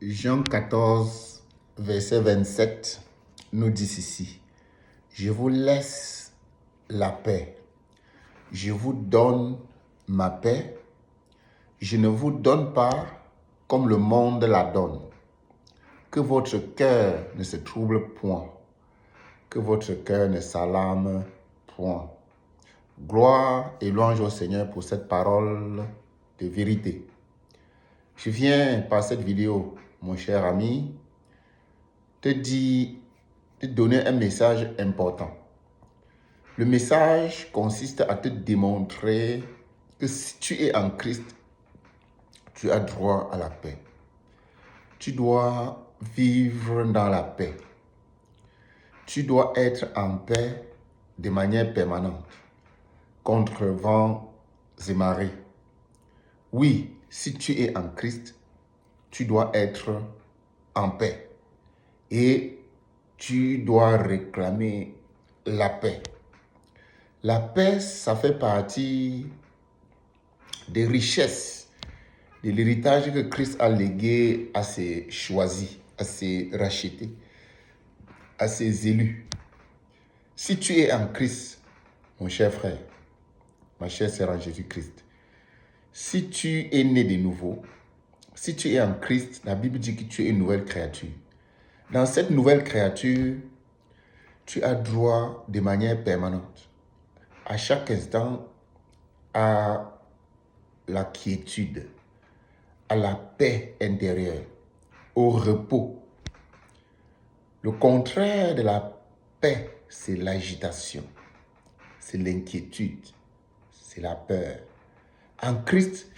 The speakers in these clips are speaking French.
Jean 14, verset 27 nous dit ceci. Je vous laisse la paix. Je vous donne ma paix. Je ne vous donne pas comme le monde la donne. Que votre cœur ne se trouble point. Que votre cœur ne s'alarme point. Gloire et louange au Seigneur pour cette parole de vérité. Je viens par cette vidéo, mon cher ami, te donner un message important. Le message consiste à te démontrer que si tu es en Christ, tu as droit à la paix. Tu dois vivre dans la paix. Tu dois être en paix de manière permanente, contre vents et marées. Oui, si tu es en Christ, tu dois être en paix. Et tu dois réclamer la paix. La paix, ça fait partie des richesses, de l'héritage que Christ a légué à ses choisis, à ses rachetés, à ses élus. Si tu es en Christ, mon cher frère, ma chère sœur en Jésus-Christ, si tu es né de nouveau, si tu es en Christ, la Bible dit que tu es une nouvelle créature. Dans cette nouvelle créature, tu as droit de manière permanente, à chaque instant, à la quiétude, à la paix intérieure, au repos. Le contraire de la paix, c'est l'agitation, c'est l'inquiétude, c'est la peur. En Christ,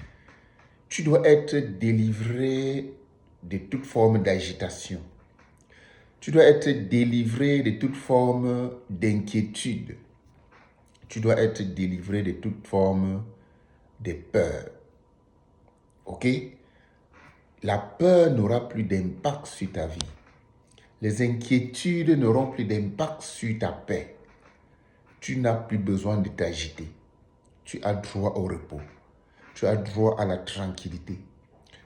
tu dois être délivré de toute forme d'agitation. Tu dois être délivré de toute forme d'inquiétude. Tu dois être délivré de toute forme de peur. Ok? La peur n'aura plus d'impact sur ta vie. Les inquiétudes n'auront plus d'impact sur ta paix. Tu n'as plus besoin de t'agiter. Tu as droit au repos. Tu as droit à la tranquillité.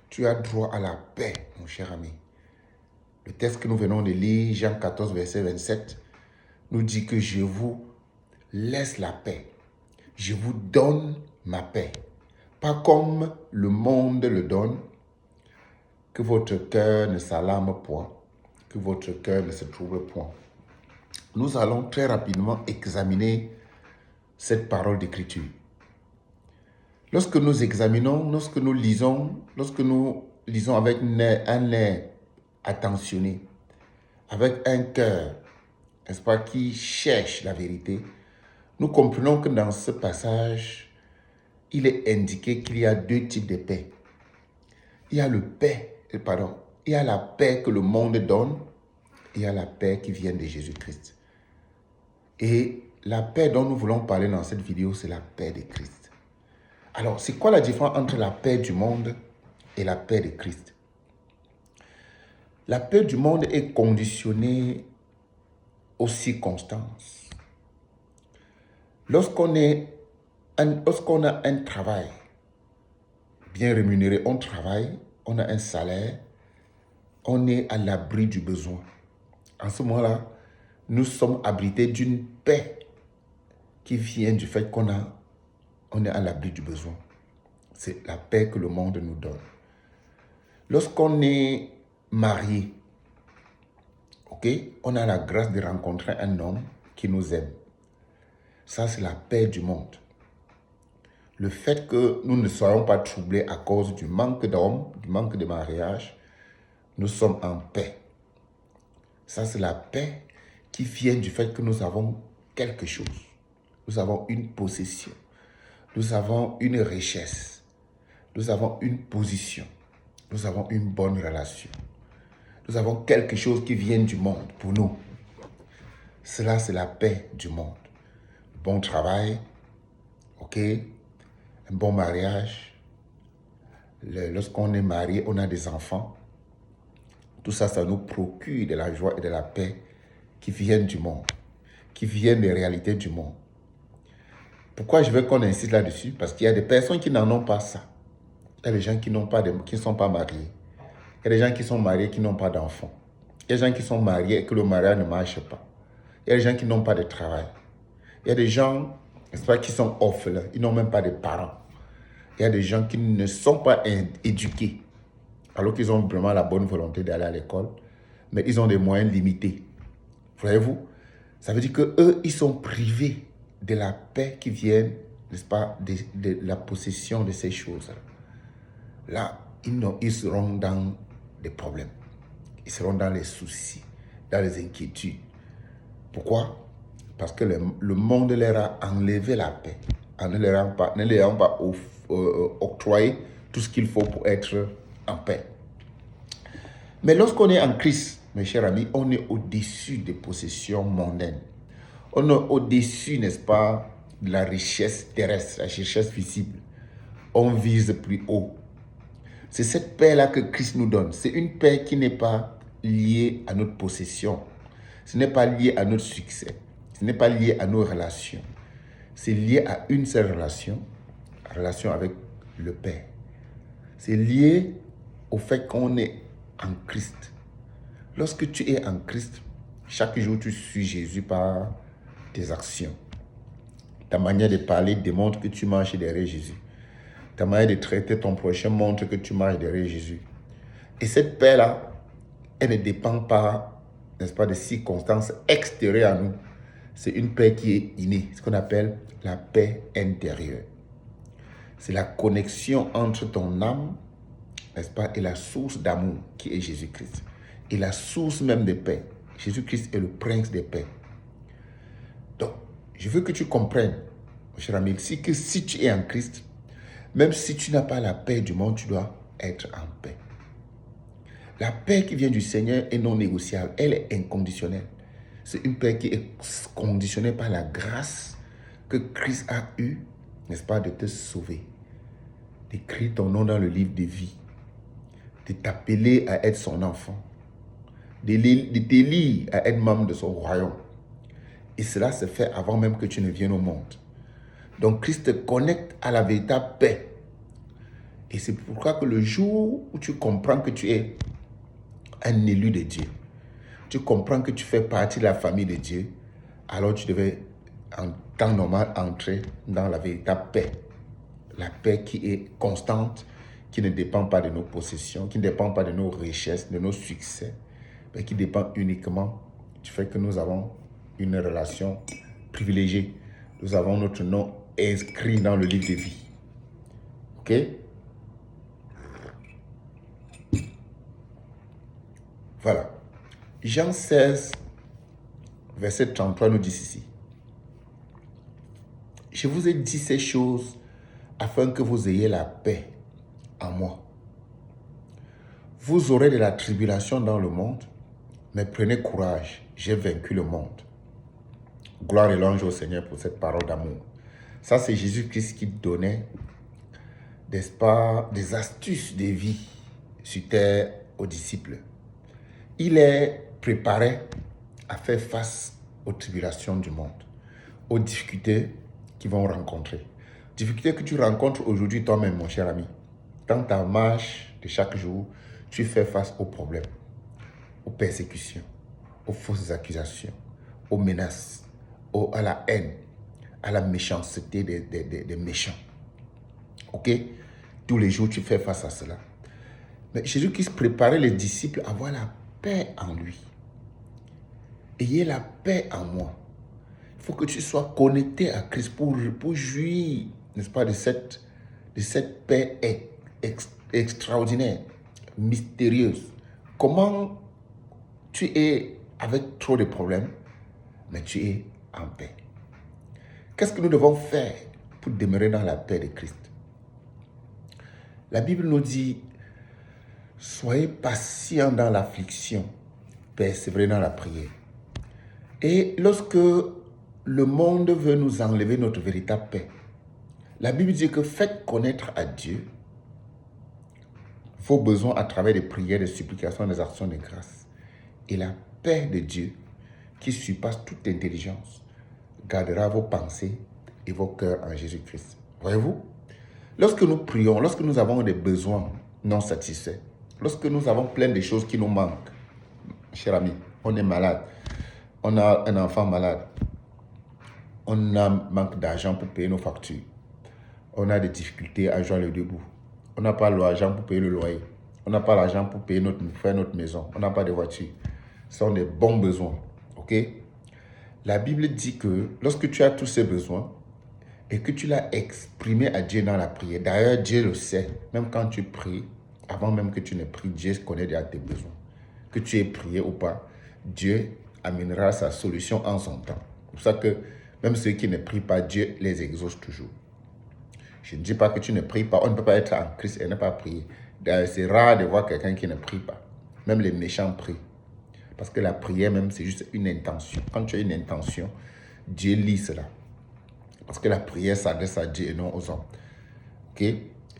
Tu as droit à la paix, mon cher ami. Le texte que nous venons de lire, Jean 14, verset 27, nous dit que je vous laisse la paix. Je vous donne ma paix. Pas comme le monde le donne, que votre cœur ne s'alarme point, que votre cœur ne se trouble point. Nous allons très rapidement examiner cette parole d'écriture. Lorsque nous examinons, lorsque nous lisons avec un air attentionné, avec un cœur, n'est-ce pas, qui cherche la vérité, nous comprenons que dans ce passage, il est indiqué qu'il y a deux types de paix. Il y a la paix que le monde donne, et il y a la paix qui vient de Jésus-Christ. Et la paix dont nous voulons parler dans cette vidéo, c'est la paix de Christ. Alors, c'est quoi la différence entre la paix du monde et la paix de Christ? La paix du monde est conditionnée aux circonstances. Lorsqu'on a un travail bien rémunéré, on travaille, on a un salaire, on est à l'abri du besoin. En ce moment-là, nous sommes abrités d'une paix qui vient du fait qu'on est à l'abri du besoin. C'est la paix que le monde nous donne. Lorsqu'on est marié, on a la grâce de rencontrer un homme qui nous aime. Ça, c'est la paix du monde. Le fait que nous ne soyons pas troublés à cause du manque d'hommes, du manque de mariage, nous sommes en paix. Ça, c'est la paix qui vient du fait que nous avons quelque chose. Nous avons une possession. Nous avons une richesse. Nous avons une position. Nous avons une bonne relation. Nous avons quelque chose qui vient du monde pour nous. Cela, c'est la paix du monde. Bon travail, un bon mariage. Lorsqu'on est marié, on a des enfants. Tout ça, ça nous procure de la joie et de la paix qui viennent du monde, qui viennent des réalités du monde. Pourquoi je veux qu'on insiste là-dessus? Parce qu'il y a des personnes qui n'en ont pas ça. Il y a des gens qui ne sont pas mariés. Il Il y a des gens qui sont mariés qui n'ont pas d'enfants. Il y a des gens qui sont mariés et que le mariage ne marche pas. Il y a des gens qui n'ont pas de travail. Il y a des gens, n'est-ce pas, qui sont orphelins. Ils n'ont même pas de parents. Il y a des gens qui ne sont pas éduqués, alors qu'ils ont vraiment la bonne volonté d'aller à l'école, mais ils ont des moyens limités. Voyez-vous? Ça veut dire qu'eux, ils sont privés de la paix qui vient, n'est-ce pas, de la possession de ces choses. Là, ils seront dans des problèmes. Ils seront dans les soucis, dans les inquiétudes. Pourquoi? Parce que le monde leur a enlevé la paix, en ne leur ayant pas octroyé tout ce qu'il faut pour être en paix. Mais lorsqu'on est en Christ, mes chers amis, on est au-dessus des possessions mondaines. On est au-dessus, n'est-ce pas, de la richesse terrestre, la richesse visible. On vise plus haut. C'est cette paix-là que Christ nous donne. C'est une paix qui n'est pas liée à notre possession. Ce n'est pas lié à notre succès. Ce n'est pas lié à nos relations. C'est lié à une seule relation, la relation avec le Père. C'est lié au fait qu'on est en Christ. Lorsque tu es en Christ, chaque jour tu suis Jésus par tes actions. Ta manière de parler démontre que tu marches derrière Jésus. Ta manière de traiter ton prochain montre que tu marches derrière Jésus. Et cette paix-là, elle ne dépend pas, n'est-ce pas, des circonstances extérieures à nous. C'est une paix qui est innée, ce qu'on appelle la paix intérieure. C'est la connexion entre ton âme, n'est-ce pas, et la source d'amour qui est Jésus-Christ. Et la source même de paix. Jésus-Christ est le prince des paix. Donc, je veux que tu comprennes, mon cher ami, que si tu es en Christ, même si tu n'as pas la paix du monde, tu dois être en paix. La paix qui vient du Seigneur est non négociable, elle est inconditionnelle. C'est une paix qui est conditionnée par la grâce que Christ a eue, n'est-ce pas, de te sauver, d'écrire ton nom dans le livre de vie, de t'appeler à être son enfant, de t'élire à être membre de son royaume. Et cela se fait avant même que tu ne viennes au monde. Donc Christ te connecte à la véritable paix. Et c'est pourquoi que le jour où tu comprends que tu es un élu de Dieu, tu comprends que tu fais partie de la famille de Dieu, alors tu devais en temps normal entrer dans la véritable paix. La paix qui est constante, qui ne dépend pas de nos possessions, qui ne dépend pas de nos richesses, de nos succès, mais qui dépend uniquement du fait que nous avons une relation privilégiée. Nous avons notre nom inscrit dans le livre de vie. Ok? Voilà. Jean 16, verset 33 nous dit ceci. Je vous ai dit ces choses afin que vous ayez la paix en moi. Vous aurez de la tribulation dans le monde, mais prenez courage, j'ai vaincu le monde. Gloire et louange au Seigneur pour cette parole d'amour. Ça, c'est Jésus-Christ qui donnait, n'est-ce pas, des astuces de vie sur terre aux disciples. Il est préparé à faire face aux tribulations du monde, aux difficultés qu'ils vont rencontrer. Difficultés que tu rencontres aujourd'hui toi-même, mon cher ami. Dans ta marche de chaque jour, tu fais face aux problèmes, aux persécutions, aux fausses accusations, aux menaces, à la haine, à la méchanceté des méchants. Ok? Tous les jours, tu fais face à cela. Mais Jésus-Christ préparait les disciples à avoir la paix en lui. Ayez la paix en moi. Il faut que tu sois connecté à Christ pour jouir, n'est-ce pas, de cette paix extraordinaire, mystérieuse. Comment tu es avec trop de problèmes, mais tu es en paix. Qu'est-ce que nous devons faire pour demeurer dans la paix de Christ? La Bible nous dit, soyez patients dans l'affliction, persévérez dans la prière. Et lorsque le monde veut nous enlever notre véritable paix, la Bible dit que faites connaître à Dieu vos besoins à travers des prières, des supplications, des actions de grâce. Et la paix de Dieu, qui surpasse toute intelligence, gardera vos pensées et vos cœurs en Jésus-Christ. Voyez-vous? Lorsque nous prions, lorsque nous avons des besoins non satisfaits, lorsque nous avons plein de choses qui nous manquent, cher ami, on est malade, on a un enfant malade, on a manque d'argent pour payer nos factures, on a des difficultés à joindre le debout, on n'a pas l'argent pour payer le loyer, on n'a pas l'argent pour payer faire notre maison, on n'a pas de voiture. Ce sont des bons besoins, ok? La Bible dit que lorsque tu as tous ces besoins et que tu l'as exprimé à Dieu dans la prière, d'ailleurs Dieu le sait, même quand tu pries, avant même que tu ne pries, Dieu connaît déjà tes besoins. Que tu aies prié ou pas, Dieu amènera sa solution en son temps. C'est pour ça que même ceux qui ne prient pas, Dieu les exauce toujours. Je ne dis pas que tu ne pries pas, on ne peut pas être en Christ et ne pas prier. D'ailleurs, c'est rare de voir quelqu'un qui ne prie pas. Même les méchants prient. Parce que la prière même, c'est juste une intention. Quand tu as une intention, Dieu lit cela. Parce que la prière s'adresse à Dieu et non aux hommes. Ok?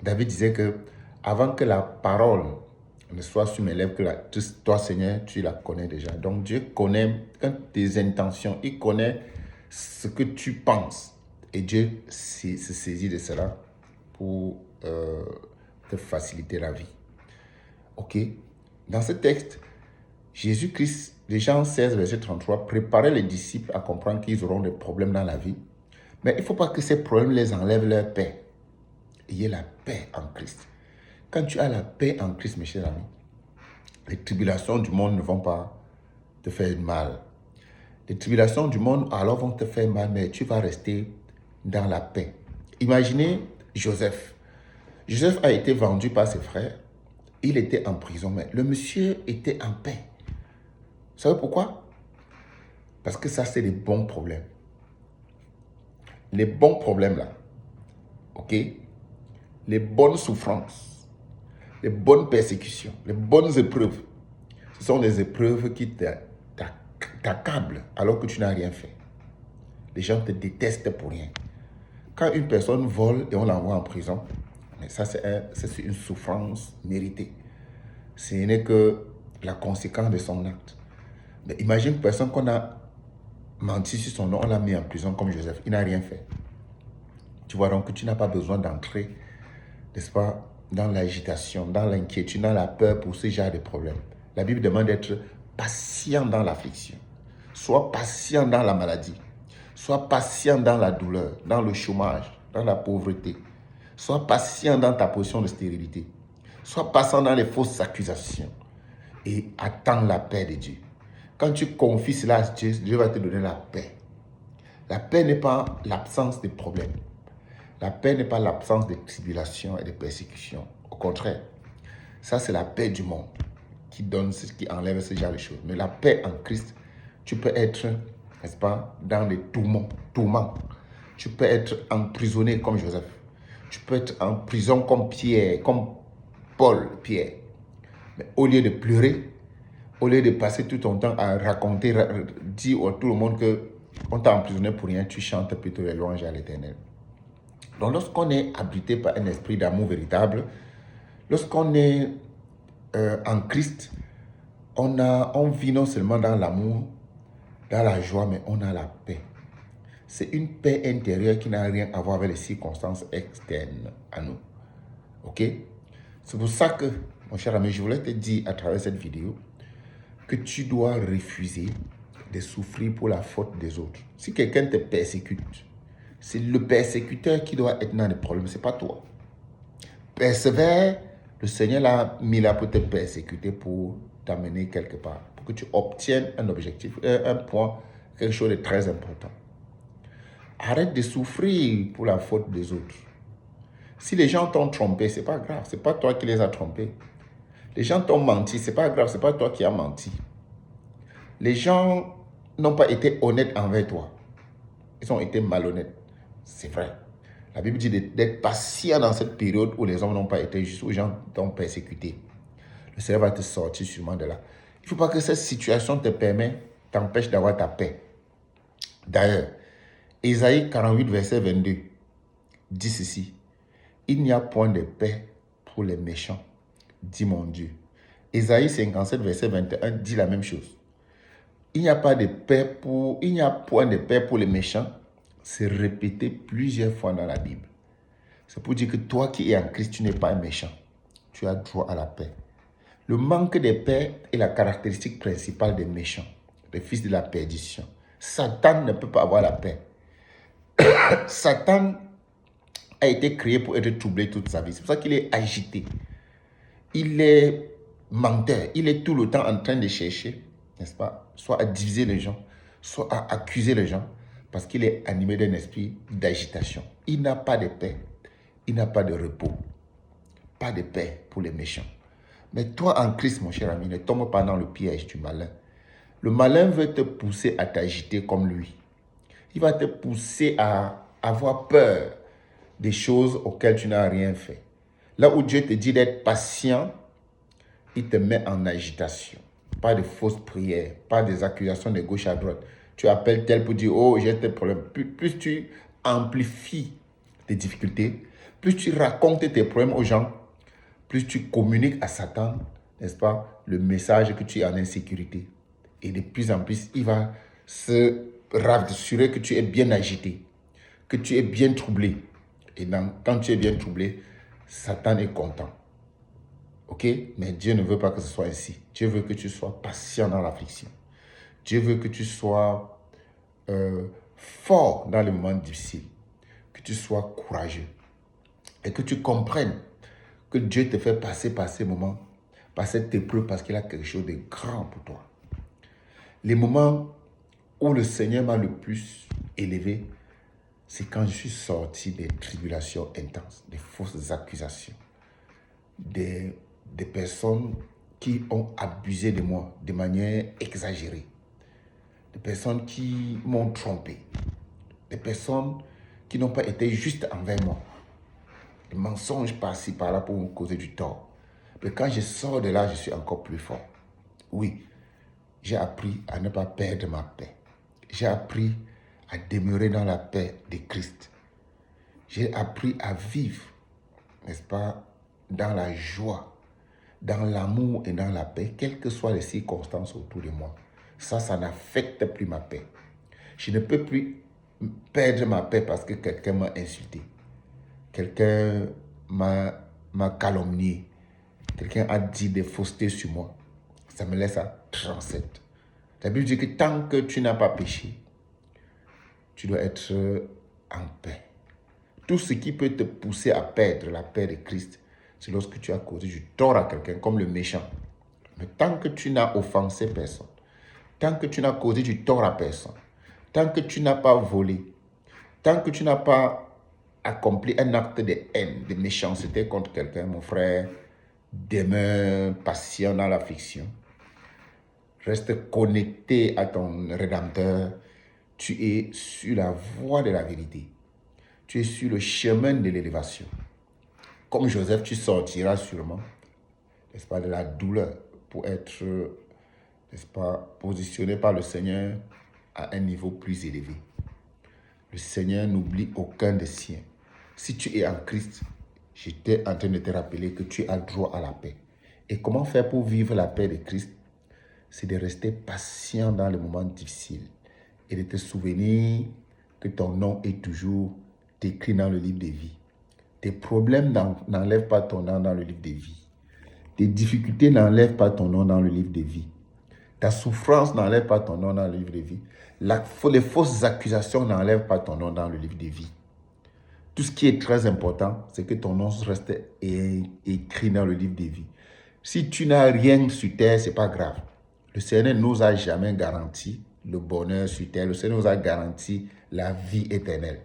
David disait que avant que la parole ne soit sur mes lèvres, que toi, Seigneur, tu la connais déjà. Donc Dieu connaît tes intentions. Il connaît ce que tu penses. Et Dieu se saisit de cela pour te faciliter la vie. Ok? Dans ce texte, Jésus-Christ, les Jean 16, verset 33, préparait les disciples à comprendre qu'ils auront des problèmes dans la vie. Mais il ne faut pas que ces problèmes les enlèvent leur paix. Ayez la paix en Christ. Quand tu as la paix en Christ, mes chers amis, les tribulations du monde ne vont pas te faire mal. Les tribulations du monde alors vont te faire mal, mais tu vas rester dans la paix. Imaginez Joseph. Joseph a été vendu par ses frères. Il était en prison, mais le monsieur était en paix. Vous savez pourquoi? Parce que ça, c'est les bons problèmes. Les bons problèmes là, ok? Les bonnes souffrances, les bonnes persécutions, les bonnes épreuves, ce sont des épreuves qui t'accablent alors que tu n'as rien fait. Les gens te détestent pour rien. Quand une personne vole et on l'envoie en prison, ça c'est une souffrance méritée. Ce n'est que la conséquence de son acte. Mais imagine une personne qu'on a menti sur son nom, on l'a mis en prison comme Joseph, il n'a rien fait. Tu vois donc que tu n'as pas besoin d'entrer, n'est-ce pas, dans l'agitation, dans l'inquiétude, dans la peur pour ce genre de problème. La Bible demande d'être patient dans l'affliction. Sois patient dans la maladie. Sois patient dans la douleur, dans le chômage, dans la pauvreté. Sois patient dans ta position de stérilité. Sois patient dans les fausses accusations. Et attends la paix de Dieu. Quand tu confies cela à Dieu, Dieu va te donner la paix. La paix n'est pas l'absence de problèmes. La paix n'est pas l'absence de tribulations et de persécutions. Au contraire, ça c'est la paix du monde qui qui enlève ce genre de choses. Mais la paix en Christ, tu peux être, n'est-ce pas, dans les tourments. Tu peux être emprisonné comme Joseph. Tu peux être en prison comme Pierre, comme Pierre. Mais au lieu de pleurer, au lieu de passer tout ton temps à raconter, dire à tout le monde qu'on t'a emprisonné pour rien, tu chantes plutôt les louanges à l'Éternel. Donc lorsqu'on est habité par un esprit d'amour véritable, lorsqu'on est en Christ, on vit non seulement dans l'amour, dans la joie, mais on a la paix. C'est une paix intérieure qui n'a rien à voir avec les circonstances externes à nous. Ok? C'est pour ça que, mon cher ami, je voulais te dire à travers cette vidéo que tu dois refuser de souffrir pour la faute des autres. Si quelqu'un te persécute, c'est le persécuteur qui doit être dans les problèmes, ce n'est pas toi. Persévère, le Seigneur l'a mis là pour te persécuter, pour t'amener quelque part, pour que tu obtiennes un objectif, un point, quelque chose de très important. Arrête de souffrir pour la faute des autres. Si les gens t'ont trompé, ce n'est pas grave, ce n'est pas toi qui les as trompés. Les gens t'ont menti, ce n'est pas grave, ce n'est pas toi qui as menti. Les gens n'ont pas été honnêtes envers toi. Ils ont été malhonnêtes. C'est vrai. La Bible dit d'être patient dans cette période où les hommes n'ont pas été justes, où les gens t'ont persécuté. Le Seigneur va te sortir sûrement de là. Il ne faut pas que cette situation t'empêche d'avoir ta paix. D'ailleurs, Ésaïe 48, verset 22, dit ceci. Il n'y a point de paix pour les méchants, dit mon Dieu. Ésaïe 57, verset 21 dit la même chose. Il n'y a point de paix pour les méchants. C'est répété plusieurs fois dans la Bible. C'est pour dire que toi qui es en Christ, tu n'es pas un méchant. Tu as droit à la paix. Le manque de paix est la caractéristique principale des méchants, des fils de la perdition. Satan ne peut pas avoir la paix. Satan a été créé pour être troublé toute sa vie. C'est pour ça qu'il est agité. Il est menteur. Il est tout le temps en train de chercher, n'est-ce pas, soit à diviser les gens, soit à accuser les gens, parce qu'il est animé d'un esprit d'agitation. Il n'a pas de paix. Il n'a pas de repos. Pas de paix pour les méchants. Mais toi en Christ, mon cher ami, ne tombe pas dans le piège du malin. Le malin veut te pousser à t'agiter comme lui. Il va te pousser à avoir peur des choses auxquelles tu n'as rien fait. Là où Dieu te dit d'être patient, il te met en agitation. Pas de fausses prières, pas des accusations de gauche à droite. Tu appelles tel pour dire, oh, j'ai tel problème. Plus tu amplifies tes difficultés, plus tu racontes tes problèmes aux gens, plus tu communiques à Satan, n'est-ce pas, le message que tu es en insécurité. Et de plus en plus, il va se rassurer que tu es bien agité, que tu es bien troublé. Et quand tu es bien troublé, Satan est content. Ok? Mais Dieu ne veut pas que ce soit ainsi. Dieu veut que tu sois patient dans l'affliction. Dieu veut que tu sois fort dans les moments difficiles. Que tu sois courageux. Et que tu comprennes que Dieu te fait passer par ces moments, par cette épreuve, parce qu'il a quelque chose de grand pour toi. Les moments où le Seigneur m'a le plus élevé, c'est quand je suis sorti des tribulations intenses, des fausses accusations, des personnes qui ont abusé de moi de manière exagérée, des personnes qui m'ont trompé, des personnes qui n'ont pas été justes envers moi, des mensonges par-ci, par-là pour me causer du tort. Mais quand je sors de là, je suis encore plus fort. Oui, j'ai appris à ne pas perdre ma paix. J'ai appris à demeurer dans la paix de Christ. J'ai appris à vivre, n'est-ce pas, dans la joie, dans l'amour et dans la paix, quelles que soient les circonstances autour de moi. Ça n'affecte plus ma paix. Je ne peux plus perdre ma paix parce que quelqu'un m'a insulté. Quelqu'un m'a calomnié. Quelqu'un a dit des faussetés sur moi. Ça me laisse à 37. La Bible dit que tant que tu n'as pas péché, tu dois être en paix. Tout ce qui peut te pousser à perdre la paix de Christ, c'est lorsque tu as causé du tort à quelqu'un, comme le méchant. Mais tant que tu n'as offensé personne, tant que tu n'as causé du tort à personne, tant que tu n'as pas volé, tant que tu n'as pas accompli un acte de haine, de méchanceté contre quelqu'un, mon frère, demeure patient dans l'affliction. Reste connecté à ton Rédempteur. Tu es sur la voie de la vérité. Tu es sur le chemin de l'élévation. Comme Joseph, tu sortiras sûrement, n'est-ce pas, de la douleur pour être, n'est-ce pas, positionné par le Seigneur à un niveau plus élevé. Le Seigneur n'oublie aucun des siens. Si tu es en Christ, j'étais en train de te rappeler que tu as droit à la paix. Et comment faire pour vivre la paix de Christ? C'est de rester patient dans les moments difficiles et de te souvenir que ton nom est toujours écrit dans le livre de vie. Tes problèmes n'enlèvent pas ton nom dans le livre de vie. Tes difficultés n'enlèvent pas ton nom dans le livre de vie. Ta souffrance n'enlève pas ton nom dans le livre de vie. Les fausses accusations n'enlèvent pas ton nom dans le livre de vie. Tout ce qui est très important, c'est que ton nom reste écrit dans le livre de vie. Si tu n'as rien sur terre, ce n'est pas grave. Le Seigneur ne nous a jamais garanti le bonheur sur terre. Le Seigneur nous a garanti la vie éternelle.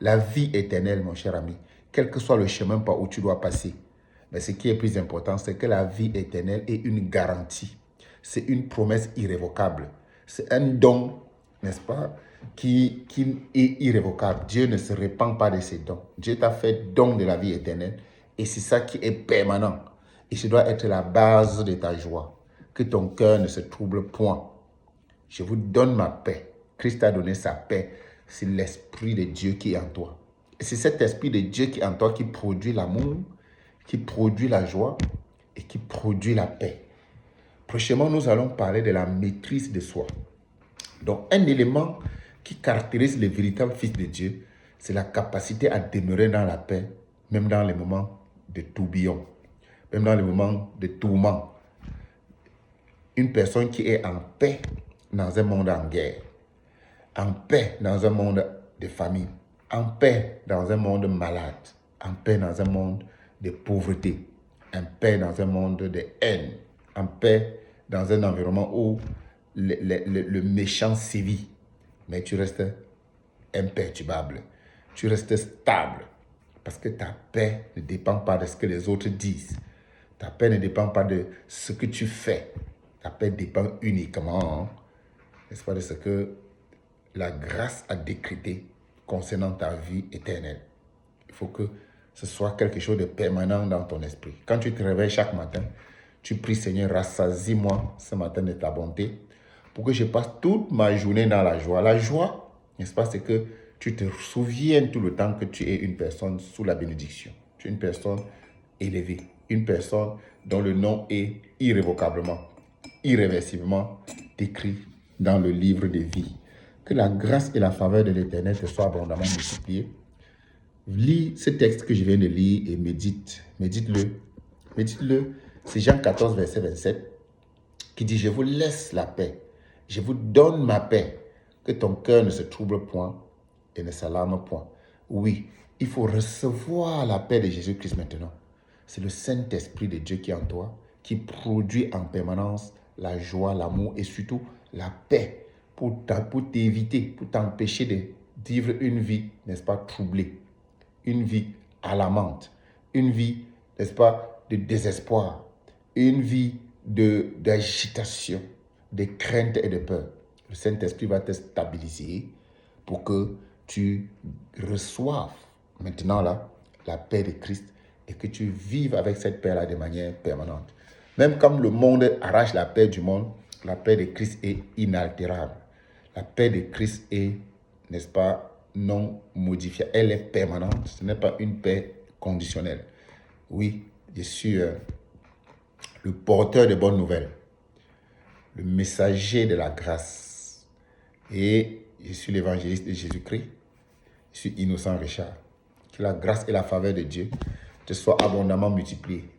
La vie éternelle, mon cher ami, quel que soit le chemin par où tu dois passer. Mais ce qui est plus important, c'est que la vie éternelle est une garantie. C'est une promesse irrévocable. C'est un don, n'est-ce pas, qui est irrévocable. Dieu ne se répand pas de ses dons. Dieu t'a fait don de la vie éternelle et c'est ça qui est permanent. Et ce doit être la base de ta joie. Que ton cœur ne se trouble point. Je vous donne ma paix. Christ a donné sa paix. C'est l'Esprit de Dieu qui est en toi. Et c'est cet Esprit de Dieu qui est en toi qui produit l'amour, qui produit la joie et qui produit la paix. Prochainement, nous allons parler de la maîtrise de soi. Donc, un élément qui caractérise le véritable Fils de Dieu, c'est la capacité à demeurer dans la paix, même dans les moments de tourbillon, même dans les moments de tourment, Une personne qui est en paix dans un monde en guerre, en paix dans un monde de famine, en paix dans un monde malade, en paix dans un monde de pauvreté, en paix dans un monde de haine, en paix dans un environnement où le méchant sévit. Mais tu restes imperturbable, tu restes stable, parce que ta paix ne dépend pas de ce que les autres disent. Ta paix ne dépend pas de ce que tu fais. Ta paix dépend uniquement, n'est-ce pas, de ce que la grâce a décrété concernant ta vie éternelle. Il faut que ce soit quelque chose de permanent dans ton esprit. Quand tu te réveilles chaque matin, tu pries, Seigneur, rassasie-moi ce matin de ta bonté pour que je passe toute ma journée dans la joie. La joie, n'est-ce pas, c'est que tu te souviens tout le temps que tu es une personne sous la bénédiction. Tu es une personne élevée, une personne dont le nom est irrévocablement, irréversiblement écrit dans le livre de vie. Que la grâce et la faveur de l'Éternel te soient abondamment multipliées. Lis ce texte que je viens de lire et médite-le. Médite-le. C'est Jean 14, verset 27, qui dit « Je vous laisse la paix. Je vous donne ma paix. Que ton cœur ne se trouble point et ne s'alarme point. » Oui, il faut recevoir la paix de Jésus-Christ maintenant. C'est le Saint-Esprit de Dieu qui est en toi, qui produit en permanence la joie, l'amour et surtout la paix pour t'éviter, pour t'empêcher de vivre une vie, n'est-ce pas, troublée, une vie alarmante, une vie, n'est-ce pas, de désespoir, une vie d'agitation, de crainte et de peur. Le Saint-Esprit va te stabiliser pour que tu reçoives maintenant là la paix de Christ et que tu vives avec cette paix-là de manière permanente. Même comme le monde arrache la paix du monde, la paix de Christ est inaltérable. La paix de Christ est, n'est-ce pas, non modifiable. Elle est permanente. Ce n'est pas une paix conditionnelle. Oui, je suis le porteur de bonnes nouvelles, le messager de la grâce. Et je suis l'évangéliste de Jésus-Christ. Je suis Innocent Richard. Que la grâce et la faveur de Dieu te soient abondamment multipliées